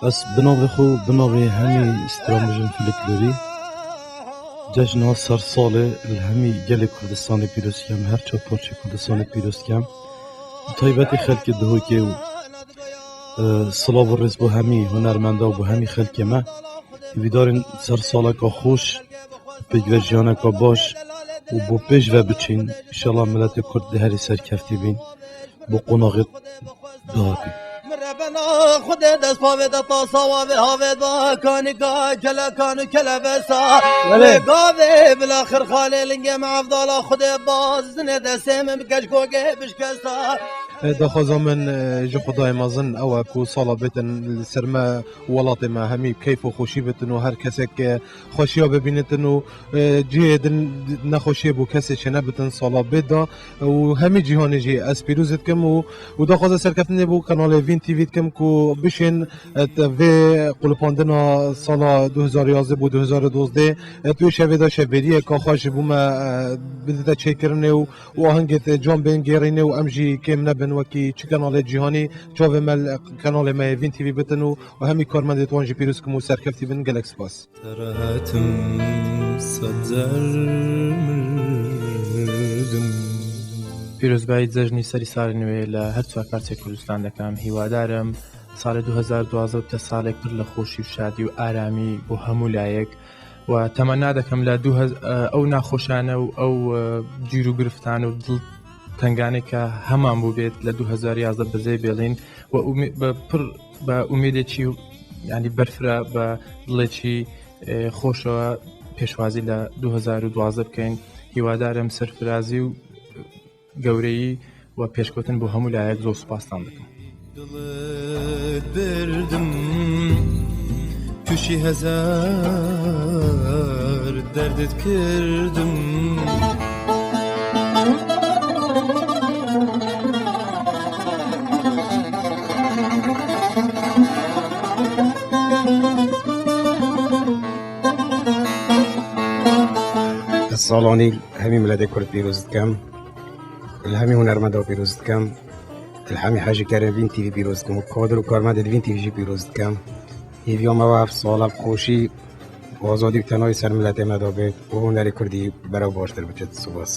بس بنابه خو بنابه همی استرامجن فلکلوری جشن سر سال الهمی گل کردستان پیروز کم هر چه پارچه کردستان پیروز کم تایبەتی خەلکی دهۆکێ و سڵاو و ڕێز بۆ هەمی هونەرمەندا و بۆ هەمی خەلکێمە هیویدارین سەر ساڵێکا خۆش پێکڤە ژیانێکا باش و بۆ پێشڤە بچین ئینشەڵا ملەتی کورد لە هەری سەرکەفتی بین بۆ قۆناغی داهاتین مرحبا خود دست پاوید تا سواوی هاوید با کانیکا کلا کانو کلا بسا گاوی بالاخر خالی لنگه معفضالا خود باز زنه دستیم بکش گوگه بشکستا دخوازا من جو خدای مازن او کو سالا بتن سرما ولات ما همی کیف و خوشی بتن و هر کسی که خوشی ها ببینتن و جه نخوشی بو کسی چنه بتن سالا بدا و همی جهان جه از پیروزت کم و دخوازا سرکفتنه بو کانال وین تیوی کم کو بشین و قلپاندنا سالا 2011 بو 2012 توی شویدا شویدیه که خوش بو ما بدده چه کرنه و آهنگت جان بین گیرینه و امجی کم نبن وکی چه کانال جهانی چاو مل کانال ما وین تیوی بتن و همی کارمند توانجی پیروز کم و سرکفتی بن گلکس پاس پیرۆزبایی جەژنی سەری ساڵی نوێ لە هەر چوار پارچەی کوردستان دەکەم هیوادارم ساڵی 2012 بتە ساڵێک پڕ لە خۆشی و شادی و ئارامی بۆ هەموو لایەک و تەمەنا دەکەم لە ئەو ناخۆشانە و ئەو گیر و گرفتان و دڵ تنگانێک کە هەمان بوو بێت لە 2011 بەزەی بێڵین و پڕ بە ئومێدێکی ینی بەرفرە بە دڵێکی خۆشەوە پێشوازی لە 2012 بکەین هیوادارم سەرفرازی و گەورەی و پێشکەوتن بۆ هەموو لایەک زۆر سوپاستان دەکەم بردم تووشی هەزار دەردت کردم ساڵانی هەمی ملەتی کورد پیرۆز دکەم هەمی هونەرمەندا پیرۆز دکەم هەمی حاجیکارە وین تیوی پیرۆز دکەم و کادر و کارمەندێت وین تیویژی پیرۆز دکەم هیڤیۆمەوە ساڵە خۆشی ئازادی و تەنایی سەر ملەتێمەدا بێت و هونەری کوردی بەرەو باشتر بچێت سوپاس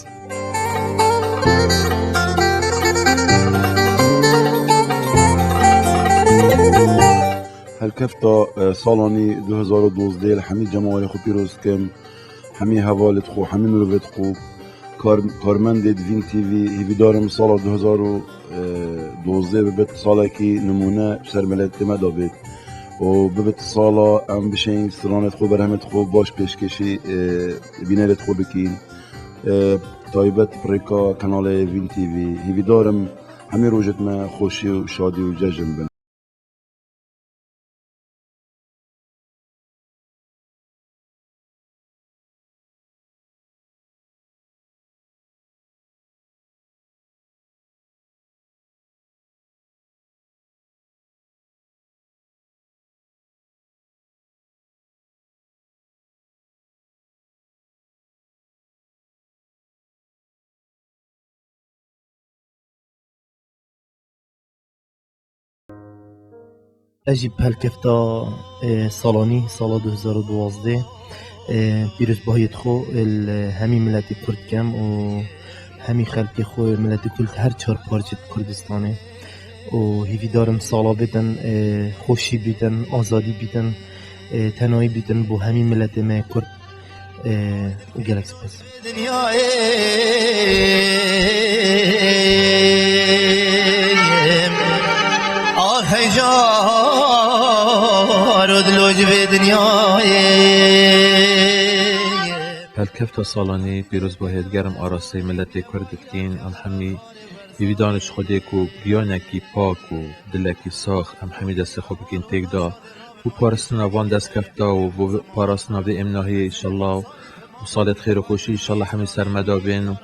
هالكفتا صالوني 2012 حمي جماعي خو بيروز كم حمي هوالت خو حمي مروفت خو کارمند وین تیوی هیویدارم سال 2012 ببت سالا کی نمونه سر ملت ما دابید و ببت سالا ام بشین سرانت خو برهمت خو باش پیشکشی بینرت خو بکین تایبت پریکا کانال وین تیوی هیویدارم همه روزت ما خوشی و شادی و جشن بن ئەژی هەلکەفتا ساڵانی ساڵا 2012 پیرۆزباییت خۆ هەمی ملەتی کوردکەم و هەمی خەلکی خۆ ملەتی کورد هەر چهار پارچێت کوردستانê و هیویدارم ساڵا بێتن خۆشی بیتن ئازادی بیتن تەنایی بیتن بۆ هەمی ملەتê me کورد و gelek spas هەلکەفتە ساڵانەی پیرۆز بۆ هێدگەرم ئاراستەی ملەتی کورد بکەین ئەم هەمی هیویدانش خودێک و گیانێکی پاک و دلێکی ساخ ئەم هەمی دەستی خۆ بکەین تێکدا و پاراستنا وان دەستکەفتا و بۆ پاراستنا vê ئێمناهەیە ئینشەڵڵا و ساڵێت خێر و خۆشی ئینشەڵڵا هەمی سەرمەدا بێن و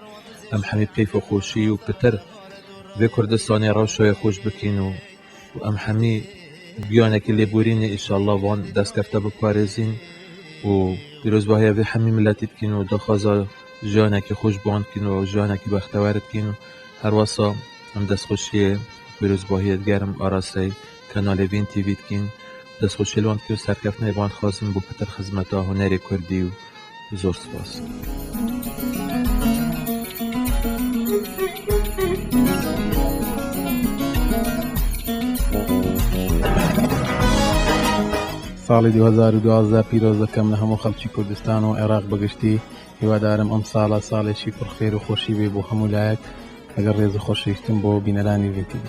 ئەم هەمی پێیف و خۆشی و پتر vê کوردستانê ڕەوشۆیە خۆش بکەین و ئەم هەمی گیانێکی لێبورینê ئینشەڵڵا وان دەستکەفتە بپارێزین و پیرۆزباییە vê هەمی ملەتی بکەین و دەخوازا ژیانێکی خۆش بوان بکەین و ژیانێکی بەختەوەر بکەین و هەروەسا ئەم دەستخۆشیە پیرۆزباییەت گەرم ئاراستەی کەناڵی وین تیوی بکەین دست خوشیلوان که سرکفنه بان خواستم بو پتر خدمتا هنری کردی و زور سپاس. ساڵی 2012 پیرۆز دەکەم لە هەموو خەڵکی کوردستان و عێراق بەگشتی. هیوادارم ئەم ساڵە ساڵێکی پڕخێر و خۆشی بێ بۆ هەموو لایەک لەگەڵ ڕێز و خۆشەویستم بۆ بینەرانی VTV.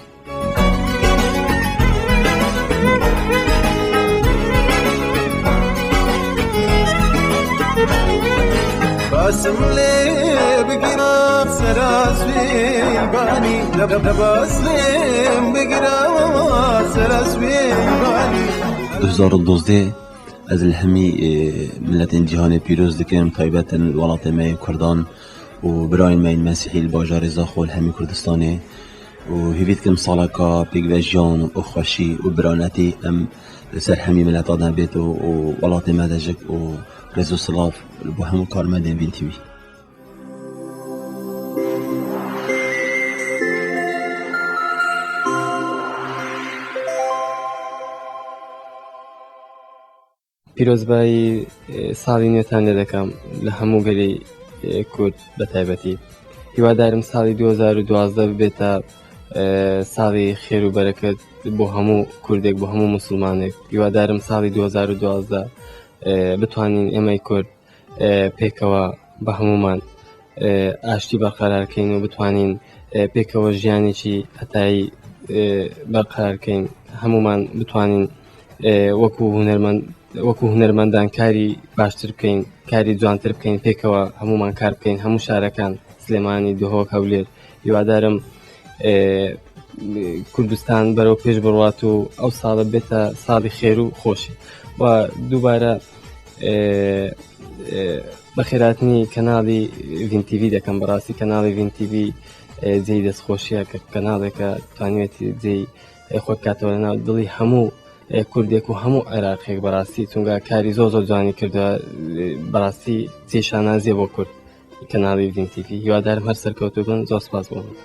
باسم لێ بگیرە سەراسوێبانی لەباس لێم بگیرە سەراسوێبانی 2012 از الهمی ملت جهان پیروز دکم تایبت ولات ما کردان و برای ما مسیحی الباجار زاخو الهمی کردستانه و هیوید کم سالکا پیگ جان و خوشی و برانتی ام سر همی ملت آدم بیت و ولات ما دجک و رزو سلاف با همون کار مدن VTV. پیرۆزبایی ساڵی نوێتان لێ دەکەم لە هەموو گەلی کورد بە تایبەتی. هیوادارم ساڵی 2012 ببێتە ساڵی خێر و بەرەکەت بۆ هەموو کوردێک بۆ هەموو مسلمانێک. هیوادارم ساڵی 2012 بتوانین ئێمەی کورد پێکەوە بە هەمومان ئاشتی بەرقەرارکەین و بتوانین پێکەوە ژیانێکی هەتایی بەرقەرارکەین. هەمومان بتوانین وەکو هونەرمەندان کاری باشتر بکەین، کاری جوانتر بکەین، پێکەوە هەمومان کار بکەین. هەموو شارەکان سلێمانی دهۆک هەولێر هیوادارم کوردستان بەرەو پێش بڕوات و ئەو ساڵە بێتە ساڵی خێر و خۆشی و دووبارە بەخێراتنی کەناڵی VTV دەکەم. بەڕاستی کەناڵی VTV جێی دەستخۆشیە کە کەناڵێکە توانێتی جێی خۆت کاتەوە لەناو دڵی هەموو کوردێک و هەموو عێراقێک بەڕاستی چونکە کاری زۆر جوانی کردووە بەڕاستی جێشانازیە بۆ کورد کەناڵی VTV. هیوادارم هەر سەرکەوتوو بن. زۆر سپاس بۆ من.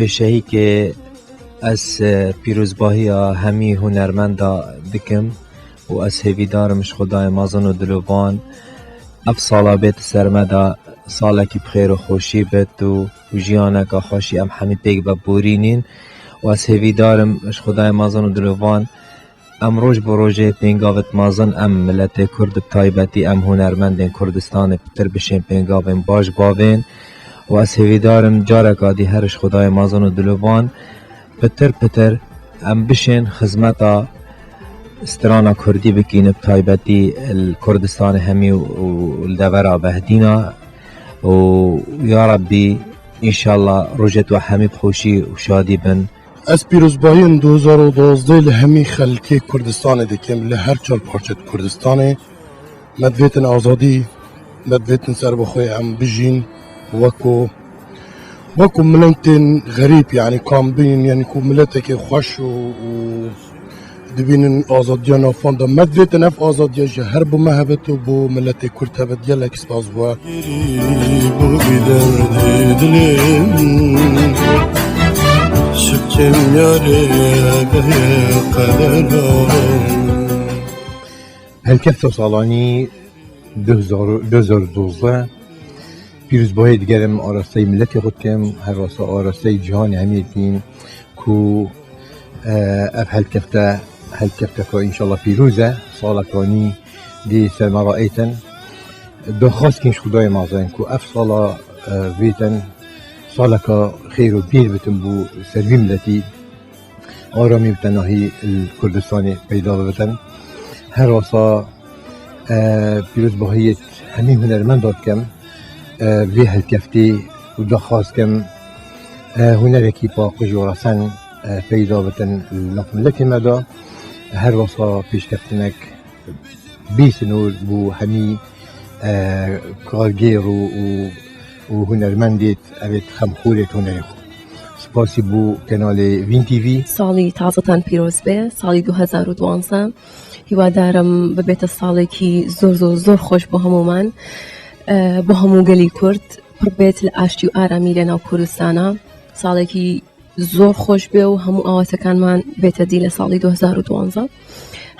الپیشهی که از پیروزباهی همی هنرمندا دکم و از هویدارمش خدای مازن و دلوان اف سالا بیت سرمدا سالا کی بخیر و خوشی بیت و جیانه که خوشی ام همی پیگ ببورینین و از هویدارمش خدای مازن و دلوان ام روز بروژه پینگاوت مازن ام ملت کرد تایبتی ام هنرمندین کردستان پتر بشین پینگاوین باش باوین و از هویدارم جارک آدی هرش خدای مازن و دلوان پتر ام بشین خدمتا استرانا کردی بکین بتایبتی الکردستان همی و الدورا بهدینا و یا ربی انشالله روجت و همی بخوشی و شادی بن. از پیروزباهی 2012 لهمی خلکی کردستان دکم لهر چال پارچت کردستان مدویتن آزادی مدویتن سر بخوی ام بجین وكو ملتين غريب يعني كان بين يعني كو ملتك خوش و دبين آزاديانا فاندا مدويت نف آزاديا جهر بو مهبتو بو ملتي كرتبت يلك سباز بو بو بدرد دلين شكم ياري قدران هالكفة صالاني 2012 پیروزباهی دیگرم آراسته ملتی خود کم هر راسته آراسته جهان همیتین کو اف هالکفته که انشالله پیروزه سالکانی دی سرمرائیتن دخواست کنش خدای مازن کو اف سالا ویتن سالکا خیر و بیر بتن بو سروی ملتی آرامی بتن ناهی کردستانی پیدا بتن هر راسته پیروزباهی همین هنرمند داد کم وی هالکفتی و دخواست کم هنرکی با قجورسن پیدا بتن نقملتی مدا هر وصا پیش کفتنک بیس نور بو همی کارگیر و هنرمندت اوید خمخورت هنری خو سپاسی بو کانال وین تیوی ساڵی تازەتان پیرۆز بێ ساڵی 2012 هیوادارم ببێتە ساڵێکی زۆر خۆش بۆ هەمومان بۆ هەموو گەلی کورد پڕبێت لە ئاشتی و ئارامی لە ناو کوردستانە ساڵێکی زۆر خۆش بێ و هەموو ئاواتەکانمان بێتە دی لە ساڵی 2012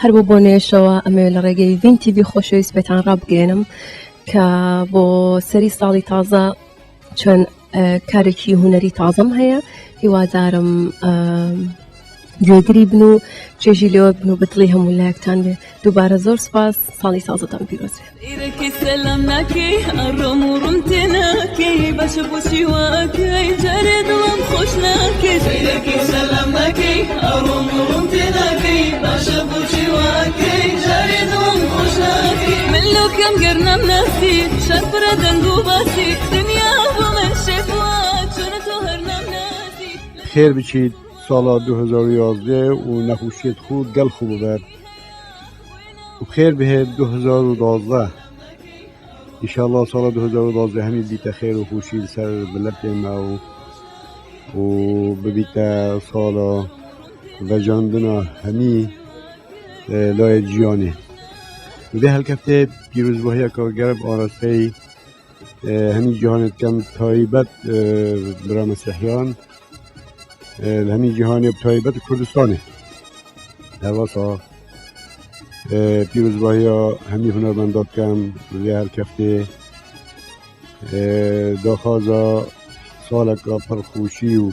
هەر بۆ نوێشەوە ئەمێ لە ڕێگەی وین تیوی خۆشەویست بێتان ڕابگەێنم کە بۆ سەری ساڵی تازە چۆن کارێکی هوەری تازەم هەیە هیوادارم گوێگری بن و چێژی لێوە بن و بەدڵی هەموو لایەکتان بێ دووبارە زۆر سپاس ساڵی تازەتان پیرۆز بێ إيركي سلام ناكي الرم ورمتي ناكي باش بوشي واكي جاري دوام خوش ناكي إيركي سلام ناكي الرم ورمتي ناكي باش بوشي واكي جاري دوام خوش ناكي من لو كم قرنا مناسي شفرة دنقو باسي دنيا ومن شفوات شنتو هرنا مناسي خیر بچید سال 2011 و نخوشیت خود گل خوب ببر و خیر به 2012 انشاءالله سال 2012 همین بیت خیر و خوشی سر بلد ما و ببیت سال و جاندنا همی لای جیانه و ده هلکفته پیروزباهی کارگر آراسته همین جهانت کم تایبت برای مسیحیان همین جهانی تایبت کردستانه دواسا پیروزباهی همین هنرمندات کم روی هر کفته داخازا سالکا پرخوشی و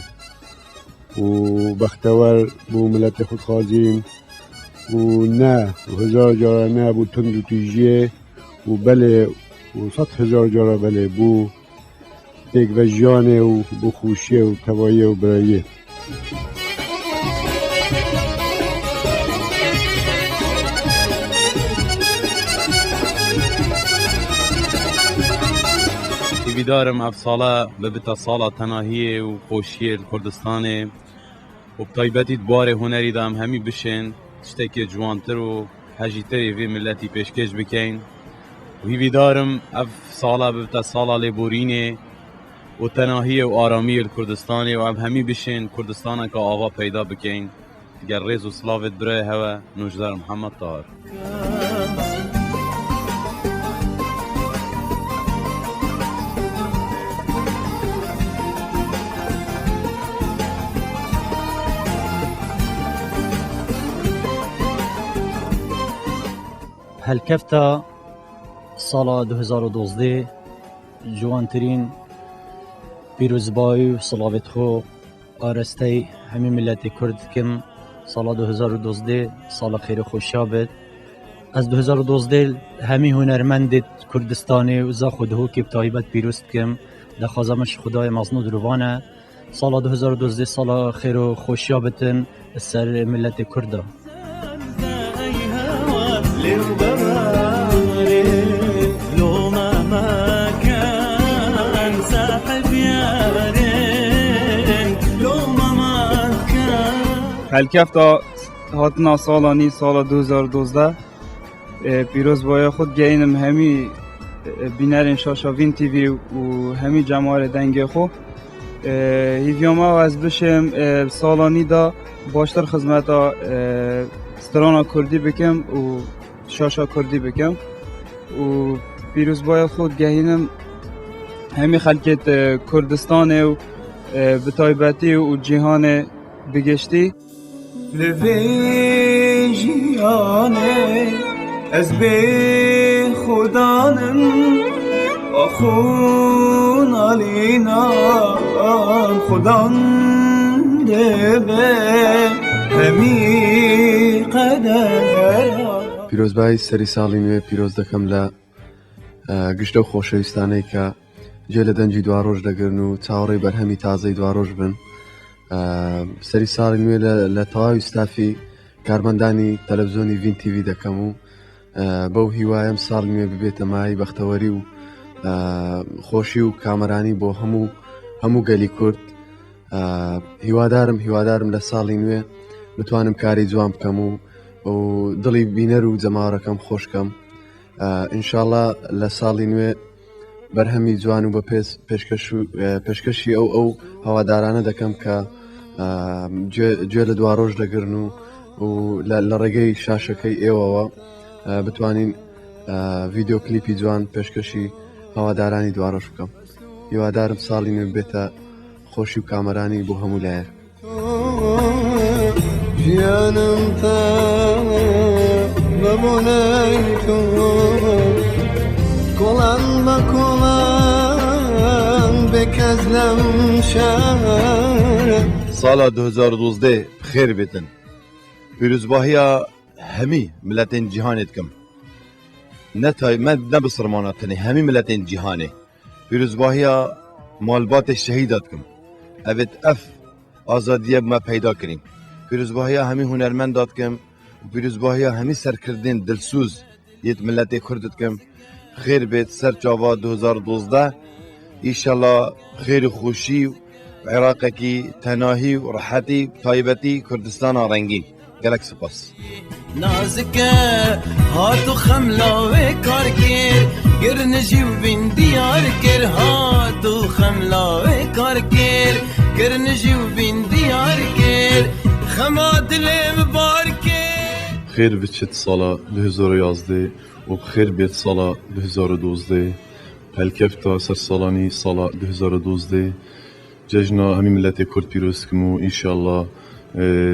بختور بو ملت خود خازیم و نه و هزار جارا نه بو تند و تیجیه و بله و 100,000 جارا بله بو پیک و جانه و بو خوشی و توایه و برایه هیویدارم اف ساله ببیتا ساله تناهیه و خوشیه کردستانه و بطایبتی بار هنری دام همی بشین تشتکی جوانتر و حجیتری وی ملتی پیشکش بکین و هیویدارم اف ساله ببیتا ساله لیبورینه و تناهی و آرامی کردستانی و همی بشین کردستان که آوا پیدا بکین گر ریز و سلاوت برای هوا نوجدار محمد طاهر هەلکەفتە ساڵا 2012 جوانترین پیرۆزبایی و سڵاوێت خۆ ئارەستەی هەمی ملەتی کورد دکەم ساڵا 2012 ساڵە خێرە خۆشیا بێت ئەس 2012 هەمی هونەرمەندت کوردستانی و زا خودهۆکی بتایبەت پیرۆز دکەم دەخوازەمەش خودای مەزن و درۆڤانە ساڵا 2012 ساڵە خێر و خۆشیا بتن سەر ملەتی کوردە هلکفتا هاتنا سالانی سال 2012 پیروز باید خود گینم همی بینرین شاشا وین تیوی و همی جماعه دنگ خو هیویاما و از بشم سالانی دا باشتر خدمتا سترانا کردی بکم و شاشا کردی بکم و پیروز باید خود گینم همی خلکت کردستان و بتایبتی و جهان بگشتی لوی جیانه از بی خدانم آخون علینا خدان دبه همی قدر پیرۆزبایی سەری ساڵی نوێ پیرۆز دەکەم لە گشتە و خۆشەویستانەی کە جێ لە دەنجی دواڕۆژ دەگرن و چاوەڕێی بەرهەمی تازەی دواڕۆژ بن سەری ساڵی نوێ لە تەواوی ستافی کارمەندانی تەلەڤیزۆنی وین تیوی دەکەم و بەو هیوایم ساڵی نوێ ببێتە مای بەختەوەری و خۆشی و کامەرانی بۆ هەموو گەلی کورد هیوادارم لە ساڵی نوێ بتوانم کاری جوان بکەم و دڵی بینەر و جەماوەڕەکەم خۆشکەم ئینشاءڵڵا لە ساڵی نوێ بەرهەمی جوان و بە پێشکەشی ئەو هەوادارانە دەکەم کە گوێ لە دوا ڕۆژ دەگرن و لە ڕێگەی شاشەکەی ئێوەوە بتوانین ڤیددیو کلیپی جوان پێشکەشی هەوادارانی دوا ڕۆژ بکەم. هیوادارم ساڵی نوێ بێتە خۆشی و کامەرانی بۆ هەموو لایەک. ژیانم تا بەبوونەی تۆ کۆڵان بە کۆڵان بێکەس لەم شارە ساڵا 2012 خێر بێتن پیرۆزباهیە هەمی ملەتên cîhanê dikim me nebisirmana tenê hemî miletên cîhanê pîrozbahiya malbatê şehîda dikim evet ev azadiye me peyda kirîn pîrozbahiya hemî hunermenda dikim pîrozbahiya hemî serkirdên dilsûz yê miletê Kurd dikim xêr bêt ser çava 2012 îşallah xêr û xweşî Iraqekî tenahî û rehetî taybetî Kurdistana rengîn gelek spas. نازکه هاتو خملاوه کار کر گرنجی و بین دیار کر هاتو خملاوه کار کر گرنجی و بین دیار کر خما دلم بار کر خیر بچت سالا 2011 و خیر بیت سالا 2012 هلکفتا سر سالانی سالا 2012 ججنا همی ملت کرد پیروز کمو انشالله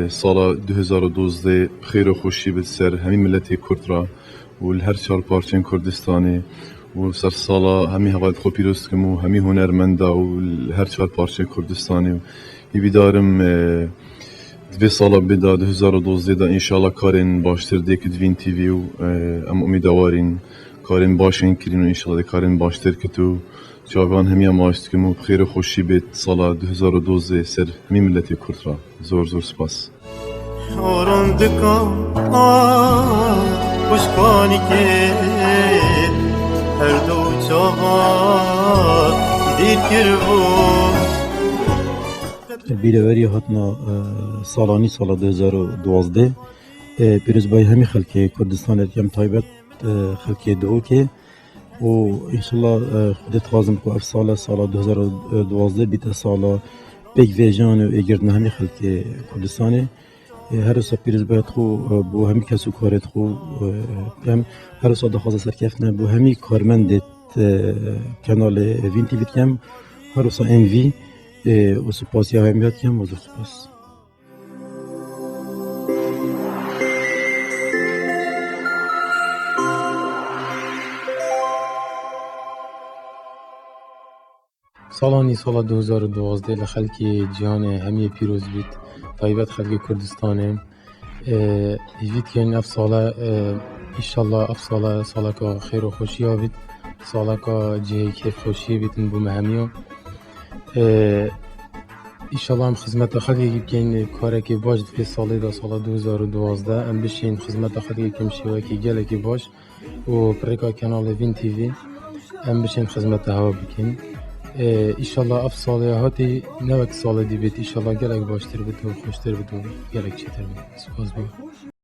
سالا 2012 خیر و خوشی بد سر همین ملت کرد را و هر چهار پارچین کردستانی و سر سالا همی هواد خو پیروز کمو همی هنرمندا و هر چهار پارچین کردستانی و بیدارم دوی سالا بدا 2012 دا انشالله کارین باشتر دیکت وین تیوی و ام امیدوارین کارین باشین کرین و انشالله کارین باشتر کتو جوان همی اماشت کمو بخیر و خوشی بیت سالا 2012 سر همی ملت کرد را زور زور سپاس شورم دکم خوشکانی که هر دو چاوا دیر کرو بیروری هاتنا سالانی سالا 2012 پیروزبای همی خلک کردستان اتیم تایبت خلک دو که و انشالله خودت خوازم که سال 2012 بیت سالا بیگ ویژان و اگرد همی خلک کردستانه هر سال پیروزبایت خو بو همی کسو کارت خو هم هر سال دخواست سرکفنه بو همی کارمندت کانال وین تیوی کم هر سال ام وی و سپاسی همیت کم و سپاس سالانی سال 2012 لخلکی جهان همی پیروز بید تایبت خلک کردستانه هیوید که این اف ساله ایشالله اف ساله که خیر و خوشی ها بید ساله که جهی کیف خوشی بیتن بوم همیو ایشالله هم خدمت خلکی که این کاره که باش دوی ساله دا سال 2012 هم بشین خدمت خلکی که مشیوه که گله که باش و پریکا کانال وین تیوی هم بشین خدمت هوا بکن ایشالله اف ساله هاتی نوک ساله دی بیت ایشالله گلک باشتر بیت و خوشتر بیت و گلک چیتر بیت سپاس بگم